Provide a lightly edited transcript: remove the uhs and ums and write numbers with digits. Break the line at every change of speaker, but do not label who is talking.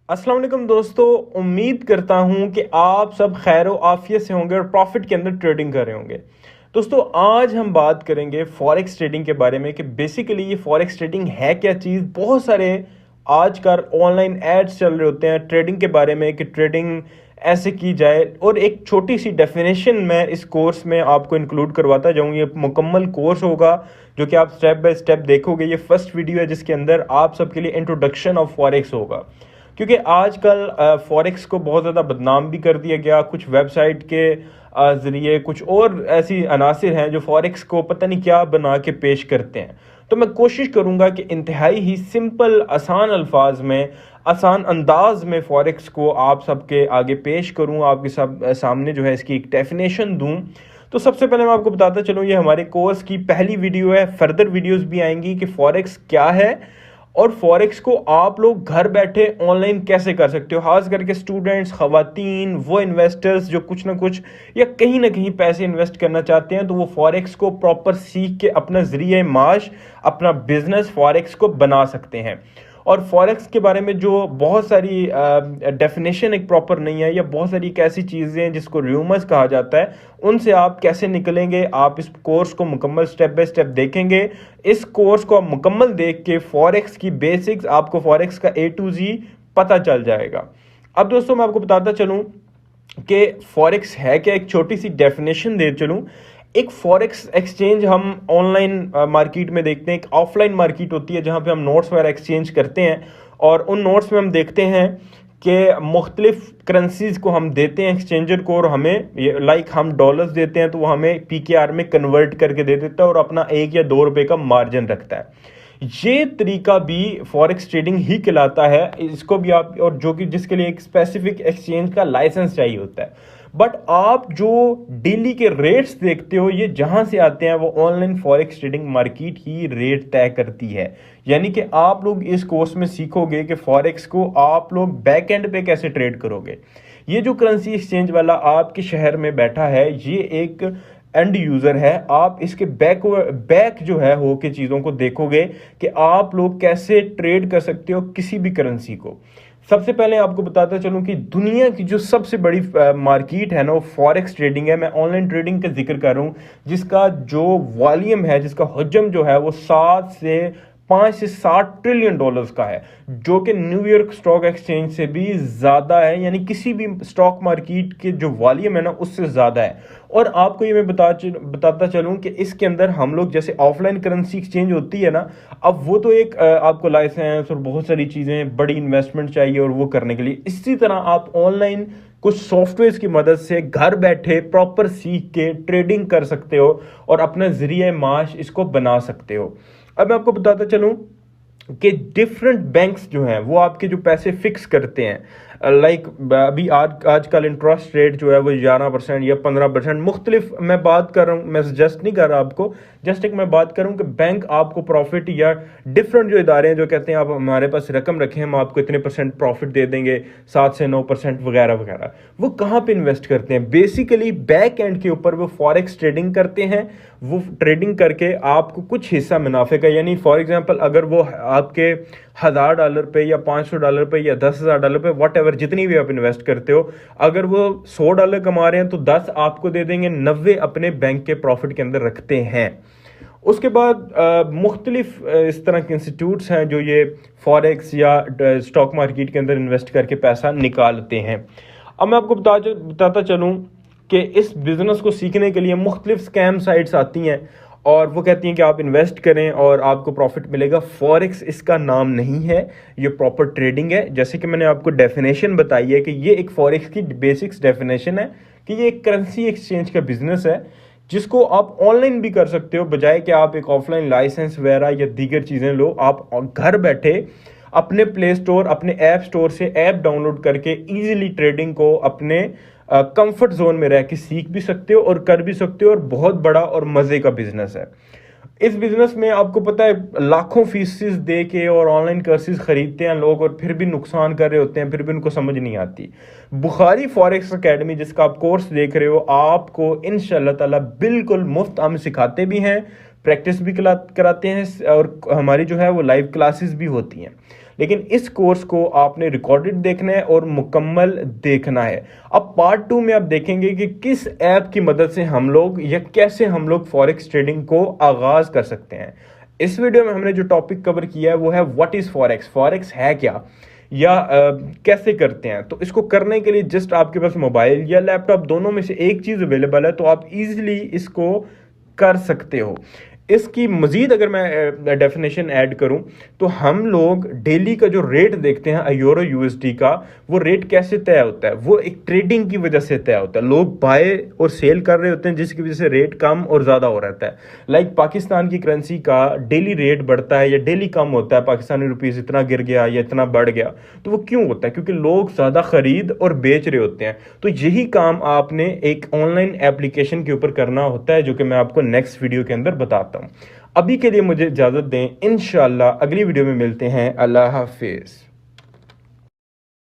अस्सलाम वालेकुम दोस्तों। उम्मीद करता हूं कि आप सब खैर आफियत से होंगे और प्रॉफिट के अंदर ट्रेडिंग कर रहे होंगे। दोस्तों, आज हम बात करेंगे फॉरेक्स ट्रेडिंग के बारे में कि बेसिकली ये फॉरेक्स ट्रेडिंग है क्या चीज़। बहुत सारे आजकल ऑनलाइन एड्स चल रहे होते हैं ट्रेडिंग के बारे में कि ट्रेडिंग ऐसे की जाए, और एक छोटी सी डेफिनेशन मैं इस कोर्स में आपको इंक्लूड करवाता जाऊँ। ये मुकम्मल कोर्स होगा जो कि आप स्टेप बाय स्टेप देखोगे। ये फर्स्ट वीडियो है जिसके अंदर आप सबके लिए इंट्रोडक्शन ऑफ फॉरेक्स होगा, क्योंकि आजकल फॉरेक्स को बहुत ज़्यादा बदनाम भी कर दिया गया। कुछ वेबसाइट के ज़रिए कुछ और ऐसी अनासिर हैं जो फॉरेक्स को पता नहीं क्या बना के पेश करते हैं। तो मैं कोशिश करूंगा कि इंतहाई ही सिंपल आसान अल्फाज में, आसान अंदाज में फॉरेक्स को आप सबके आगे पेश करूं, आपके सब सामने जो है इसकी एक डेफिनेशन दूं। तो सबसे पहले मैं आपको बताता चलूं, ये हमारे कोर्स की पहली वीडियो है। फर्दर वीडियोस भी आएंगी कि फॉरेक्स क्या है और फॉरेक्स को आप लोग घर बैठे ऑनलाइन कैसे कर सकते हो। खास करके स्टूडेंट्स, खवातीन, वो इन्वेस्टर्स जो कुछ ना कुछ या कहीं ना कहीं पैसे इन्वेस्ट करना चाहते हैं, तो वो फॉरेक्स को प्रॉपर सीख के अपना जरिए माश, अपना बिजनेस फॉरेक्स को बना सकते हैं। और फॉरेक्स के बारे में जो बहुत सारी डेफिनेशन एक प्रॉपर नहीं है, या बहुत सारी एक ऐसी चीज़ें हैं जिसको र्यूमर्स कहा जाता है, उनसे आप कैसे निकलेंगे, आप इस कोर्स को मुकम्मल स्टेप बाय स्टेप देखेंगे। इस कोर्स को आप मुकम्मल देख के फॉरेक्स की बेसिक्स, आपको फॉरेक्स का A to Z पता चल जाएगा। अब दोस्तों, मैं आपको बताता चलूँ कि फॉरेक्स है क्या। एक छोटी सी डेफिनेशन दे चलूँ। एक फॉरेक्स एक्सचेंज हम ऑनलाइन मार्केट में देखते हैं, एक ऑफलाइन मार्केट होती है जहां पे हम नोट्स वगैरह एक्सचेंज करते हैं, और उन नोट्स में हम देखते हैं कि मुख्तलिफ करेंसीज को हम देते हैं एक्सचेंजर को, और हमें लाइक हम डॉलर्स देते हैं तो वो हमें PKR में कन्वर्ट करके दे देता है और अपना 1 या 2 रुपए का मार्जिन रखता है। ये तरीका भी फॉरेक्स ट्रेडिंग ही कहलाता है। इसको भी आप, और जो कि जिसके लिए एक स्पेसिफिक एक्सचेंज का लाइसेंस चाहिए होता है। बट आप जो डेली के रेट्स देखते हो, ये जहां से आते हैं, वो ऑनलाइन फॉरेक्स ट्रेडिंग मार्केट ही रेट तय करती है। यानी कि आप लोग इस कोर्स में सीखोगे कि फॉरेक्स को आप लोग बैक एंड पे कैसे ट्रेड करोगे। ये जो करेंसी एक्सचेंज वाला आपके शहर में बैठा है, ये एक एंड यूजर है। आप इसके बैक जो है हो के चीज़ों को देखोगे कि आप लोग कैसे ट्रेड कर सकते हो किसी भी करेंसी को। सबसे पहले आपको बताता चलूं कि दुनिया की जो सबसे बड़ी मार्केट है ना, वो फॉरेक्स ट्रेडिंग है। मैं ऑनलाइन ट्रेडिंग का जिक्र कर रहा हूं, जिसका जो वॉल्यूम है, जिसका हजम जो है, वो 5 से 7 ट्रिलियन डॉलर्स का है, जो कि न्यूयॉर्क स्टॉक एक्सचेंज से भी ज्यादा है। यानी किसी भी स्टॉक मार्केट के जो वॉल्यूम है ना, उससे ज्यादा है। और आपको ये मैं बताता चलूं कि इसके अंदर हम लोग, जैसे ऑफलाइन करेंसी एक्सचेंज होती है ना, अब वो तो एक आपको लाइसेंस और बहुत सारी चीजें, बड़ी इन्वेस्टमेंट चाहिए और वो करने के लिए। इसी तरह आप ऑनलाइन कुछ सॉफ्टवेयर की मदद से घर बैठे प्रॉपर सीख के ट्रेडिंग कर सकते हो और अपना जरिए माश इसको बना सकते हो। अब मैं आपको बताता चलूं कि डिफरेंट बैंक्स जो हैं वो आपके जो पैसे फिक्स करते हैं, लाइक अभी आजकल इंटरेस्ट रेट जो है वो 11% या 15% मुख्तलिफ, मैं बात कर रहा हूँ, मैं सजेस्ट नहीं कर रहा आपको, जस्ट एक मैं बात करूँ कि बैंक आपको प्रॉफिट, या डिफरेंट जो इदारे हैं जो कहते हैं आप हमारे पास रकम रखें, हम आपको इतने % प्रॉफिट दे देंगे, 7 से 9% वगैरह वगैरह। वो कहाँ पे इन्वेस्ट करते हैं? बेसिकली बैक एंड के ऊपर वो फॉरेक्स ट्रेडिंग करते हैं। वो ट्रेडिंग करके आपको कुछ हिस्सा मुनाफे का, यानी फॉर एग्जांपल अगर वो आपके $1000 पे या $500 पे या $10,000 पे, वट एवर जितनी भी आप इन्वेस्ट करते हो, अगर वो $100 कमा रहे हैं तो 10 आपको दे देंगे, 90 अपने बैंक के प्रॉफिट के अंदर रखते हैं। उसके बाद मुख्तलिफ इस तरह के इंस्टीट्यूट्स हैं जो ये फॉरेक्स या स्टॉक मार्केट के अंदर इन्वेस्ट करके पैसा निकालते हैं। अब मैं आपको बताता चलूँ कि इस बिज़नेस को सीखने के लिए मुख्तलिफ स्कैम साइट्स आती हैं और वो कहती हैं कि आप इन्वेस्ट करें और आपको प्रॉफिट मिलेगा। फॉरेक्स इसका नाम नहीं है, ये प्रॉपर ट्रेडिंग है। जैसे कि मैंने आपको डेफिनेशन बताई है कि ये एक फॉरेक्स की बेसिक्स डेफिनेशन है कि ये एक करेंसी एक्सचेंज का बिजनेस है, जिसको आप ऑनलाइन भी कर सकते हो, बजाय कि आप एक ऑफलाइन लाइसेंस वगैरह या दीगर चीज़ें लो। आप घर बैठे अपने प्ले स्टोर, अपने ऐप स्टोर से ऐप डाउनलोड करके ईजिली ट्रेडिंग को अपने कंफर्ट जोन में रह के सीख भी सकते हो और कर भी सकते हो, और बहुत बड़ा और मज़े का बिजनेस है। इस बिजनेस में आपको पता है लाखों फीसेस दे के और ऑनलाइन कोर्सेज खरीदते हैं लोग, और फिर भी नुकसान कर रहे होते हैं, फिर भी उनको समझ नहीं आती। बुखारी फॉरेक्स एकेडमी जिसका आप कोर्स देख रहे हो, आपको इंशाल्लाह ताला बिल्कुल मुफ्त हम सिखाते भी हैं, प्रैक्टिस भी कराते हैं, और हमारी जो है वो लाइव क्लासेस भी होती हैं। लेकिन इस कोर्स को आपने रिकॉर्डेड देखना है और मुकम्मल देखना है। अब पार्ट 2 में आप देखेंगे कि किस ऐप की मदद से हम लोग या कैसे हम लोग फॉरेक्स ट्रेडिंग को आगाज कर सकते हैं। इस वीडियो में हमने जो टॉपिक कवर किया है वो है व्हाट इज फॉरेक्स, फॉरेक्स है क्या या कैसे करते हैं। तो इसको करने के लिए जस्ट आपके पास मोबाइल या लैपटॉप दोनों में से एक चीज अवेलेबल है तो आप इजीली इसको कर सकते हो। इसकी मजीद अगर मैं डेफिनेशन ऐड करूं तो हम लोग डेली का जो रेट देखते हैं यूरो यूएसडी का, वो रेट कैसे तय होता है, वो एक ट्रेडिंग की वजह से तय होता है। लोग बाय और सेल कर रहे होते हैं जिसकी वजह से रेट कम और ज्यादा हो रहता है। लाइक पाकिस्तान की करेंसी का डेली रेट बढ़ता है या डेली कम होता है, पाकिस्तानी रुपीस इतना गिर गया या इतना बढ़ गया, तो वो क्यों होता है? क्योंकि लोग ज्यादा खरीद और बेच रहे होते हैं। तो यही काम आपने एक ऑनलाइन एप्लीकेशन के ऊपर करना होता है, जो कि मैं आपको नेक्स्ट वीडियो के अंदर बताता हूं। अभी के लिए मुझे इजाजत दें, इंशाल्लाह अगली वीडियो में मिलते हैं। अल्लाह हाफिज।